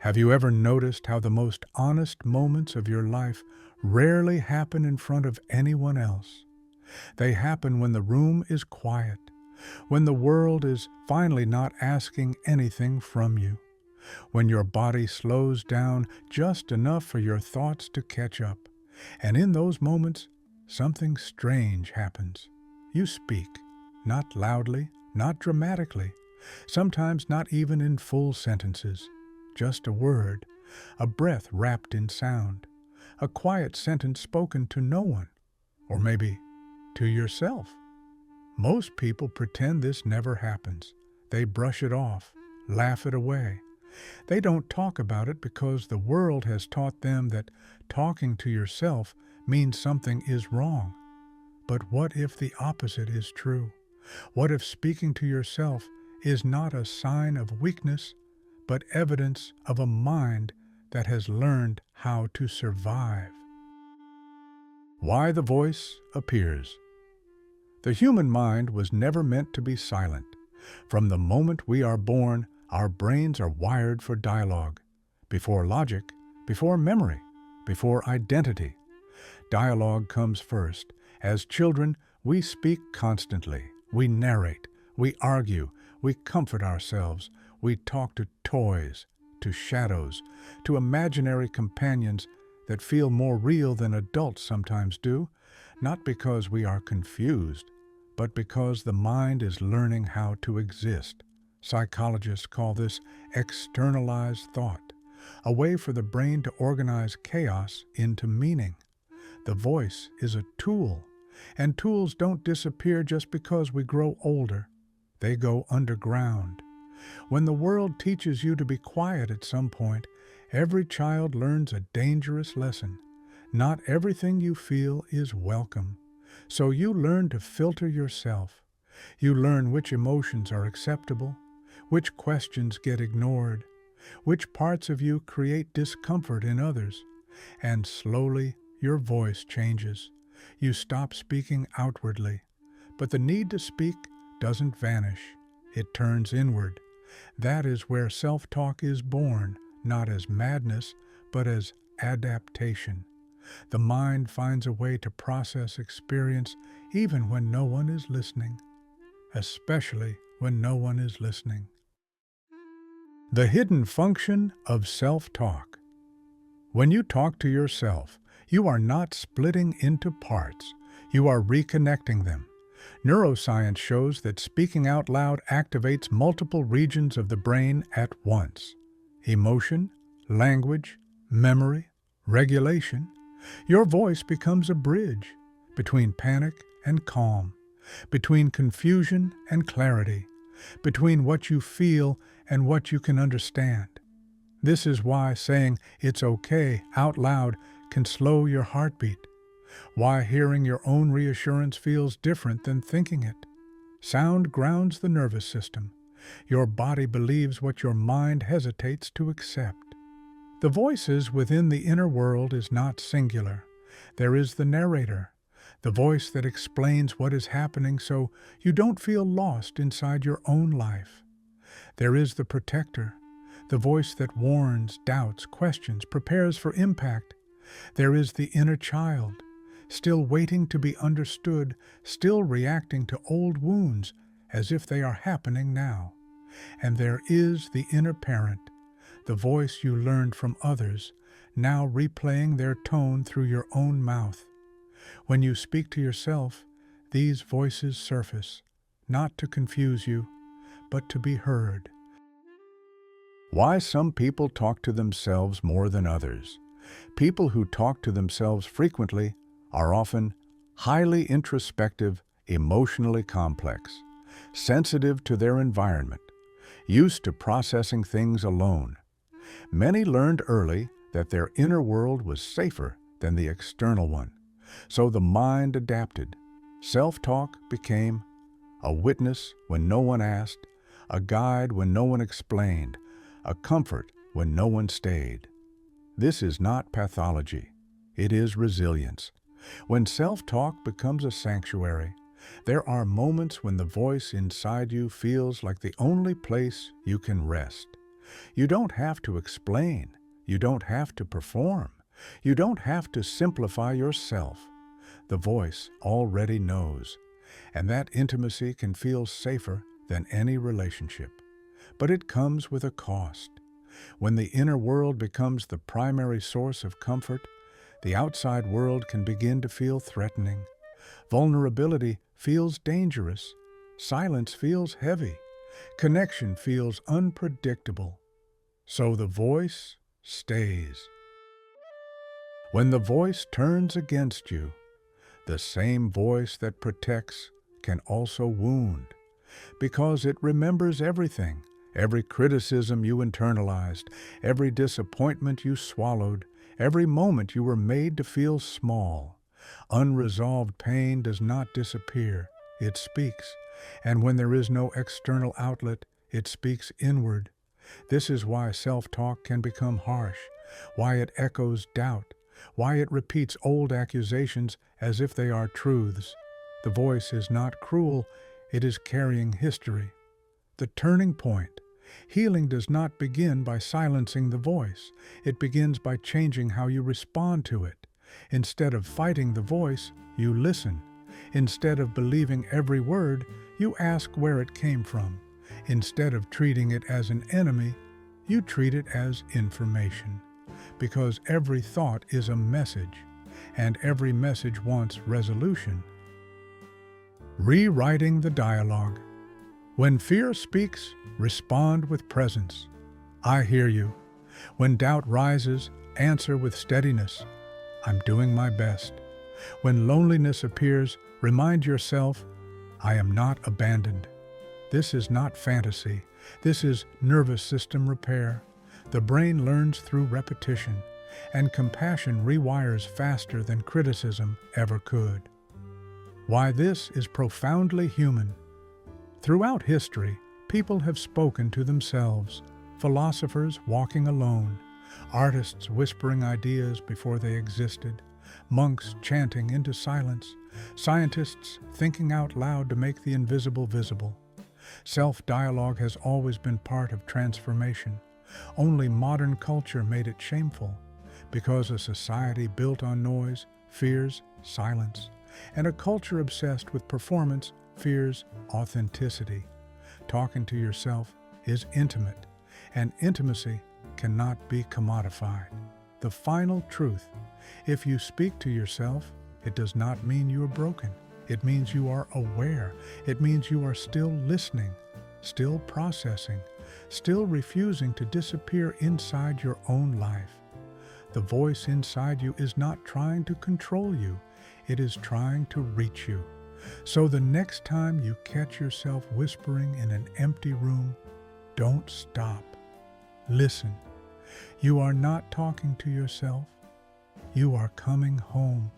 Have you ever noticed how the most honest moments of your life rarely happen in front of anyone else? They happen when the room is quiet, when the world is finally not asking anything from you, when your body slows down just enough for your thoughts to catch up. And in those moments, something strange happens. You speak, not loudly, not dramatically, sometimes not even in full sentences. Just a word, a breath wrapped in sound, a quiet sentence spoken to no one, or maybe to yourself. Most people pretend this never happens. They brush it off, laugh it away. They don't talk about it because the world has taught them that talking to yourself means something is wrong. But what if the opposite is true? What if speaking to yourself is not a sign of weakness, but evidence of a mind that has learned how to survive? Why the voice appears. The human mind was never meant to be silent. From the moment we are born, our brains are wired for dialogue. Before logic, before memory, before identity. Dialogue comes first. As children, we speak constantly. We narrate. We argue. We comfort ourselves. We talk to toys, to shadows, to imaginary companions that feel more real than adults sometimes do, not because we are confused, but because the mind is learning how to exist. Psychologists call this externalized thought, a way for the brain to organize chaos into meaning. The voice is a tool, and tools don't disappear just because we grow older. They go underground. When the world teaches you to be quiet at some point, every child learns a dangerous lesson. Not everything you feel is welcome. So you learn to filter yourself. You learn which emotions are acceptable, which questions get ignored, which parts of you create discomfort in others. And slowly, your voice changes. You stop speaking outwardly. But the need to speak doesn't vanish. It turns inward. That is where self-talk is born, not as madness, but as adaptation. The mind finds a way to process experience even when no one is listening, especially when no one is listening. The hidden function of self-talk. When you talk to yourself, you are not splitting into parts. You are reconnecting them. Neuroscience shows that speaking out loud activates multiple regions of the brain at once. Emotion, language, memory, regulation. Your voice becomes a bridge between panic and calm, between confusion and clarity, between what you feel and what you can understand. This is why saying "it's okay" out loud can slow your heartbeat. Why hearing your own reassurance feels different than thinking it. Sound grounds the nervous system. Your body believes what your mind hesitates to accept. The voices within the inner world is not singular. There is the narrator, the voice that explains what is happening so you don't feel lost inside your own life. There is the protector, the voice that warns, doubts, questions, prepares for impact. There is the inner child, still waiting to be understood, still reacting to old wounds as if they are happening now. And there is the inner parent, the voice you learned from others, now replaying their tone through your own mouth. When you speak to yourself, these voices surface, not to confuse you, but to be heard. Why some people talk to themselves more than others. People who talk to themselves frequently are often highly introspective, emotionally complex, sensitive to their environment, used to processing things alone. Many learned early that their inner world was safer than the external one, so the mind adapted. Self-talk became a witness when no one asked, a guide when no one explained, a comfort when no one stayed. This is not pathology. It is resilience. When self-talk becomes a sanctuary, there are moments when the voice inside you feels like the only place you can rest. You don't have to explain. You don't have to perform. You don't have to simplify yourself. The voice already knows, and that intimacy can feel safer than any relationship. But it comes with a cost. When the inner world becomes the primary source of comfort, the outside world can begin to feel threatening. Vulnerability feels dangerous. Silence feels heavy. Connection feels unpredictable. So the voice stays. When the voice turns against you, the same voice that protects can also wound, because it remembers everything, every criticism you internalized, every disappointment you swallowed, every moment you were made to feel small. Unresolved pain does not disappear, it speaks, and when there is no external outlet, it speaks inward. This is why self-talk can become harsh, why it echoes doubt, why it repeats old accusations as if they are truths. The voice is not cruel, it is carrying history. The turning point. Healing does not begin by silencing the voice. It begins by changing how you respond to it. Instead of fighting the voice, you listen. Instead of believing every word, you ask where it came from. Instead of treating it as an enemy, you treat it as information. Because every thought is a message, and every message wants resolution. Rewriting the dialogue. When fear speaks, respond with presence. I hear you. When doubt rises, answer with steadiness. I'm doing my best. When loneliness appears, remind yourself, I am not abandoned. This is not fantasy. This is nervous system repair. The brain learns through repetition, and compassion rewires faster than criticism ever could. Why this is profoundly human. Throughout history, people have spoken to themselves, philosophers walking alone, artists whispering ideas before they existed, monks chanting into silence, scientists thinking out loud to make the invisible visible. Self-dialogue has always been part of transformation. Only modern culture made it shameful, because a society built on noise fears silence, and a culture obsessed with performance fears authenticity. Talking to yourself is intimate, and intimacy cannot be commodified. The final truth: if you speak to yourself, it does not mean you are broken. It means you are aware. It means you are still listening, still processing, still refusing to disappear inside your own life. The voice inside you is not trying to control you. It is trying to reach you. So the next time you catch yourself whispering in an empty room, don't stop. Listen. You are not talking to yourself. You are coming home.